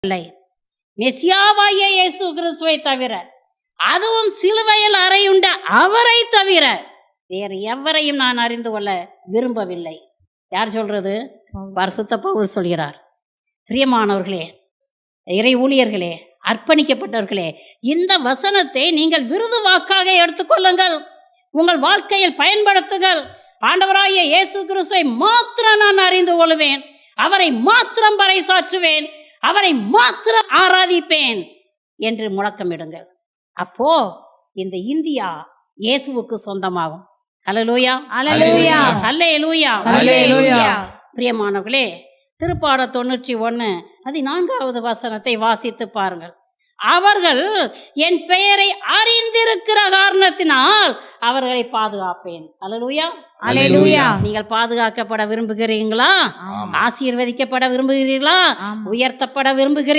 இல்லை. மெசியாவாகிய இயேசு கிறிஸ்துவை தவிர, அதுவும் சிலுவையில் அறையுண்ட அவரை தவிர வேறு எவரையும் நான் அறிந்து கொள்ள விரும்பவில்லை. யார் சொல்றது? பரிசுத்த பவுல் சொல்கிறார். பிரியமானவர்களே, இறை ஊழியர்களே, அர்ப்பணிக்கப்பட்டவர்களே, இந்த வசனத்தை நீங்கள் விருது வாக்காக எடுத்துக்கொள்ளுங்கள், உங்கள் வாழ்க்கையில் பயன்படுத்துங்கள். ஆண்டவராகிய இயேசு கிறிஸ்துவை மாத்திரம் நான் அறிந்து கொள்வேன், அவரை மாத்திரம் பறைசாற்றுவேன், அவரை மாத்திரம் ஆராதிப்பேன் என்று முழக்கமிடுங்கள். அப்போ இந்த இந்தியா இயேசுவுக்கு சொந்தமாகும். அல்லேலூயா, அல்லேலூயா, அல்லேலூயா, அல்லேலூயா. பிரியமானவர்களே, திருப்பாடல் 91:14 வசனத்தை வாசித்து பாருங்கள். அவர்கள் என் பெயரை அறிந்திருக்கிற காரணத்தினால் அவர்களை பாதுகாப்பேன். அல்லேலூயா, அல்லேலூயா. நீங்கள் பாதுகாக்கப்பட விரும்புகிறீங்களா? ஆசீர்வதிக்கப்பட விரும்புகிறீர்களா? உயர்த்தப்பட விரும்புகிறீர்களா?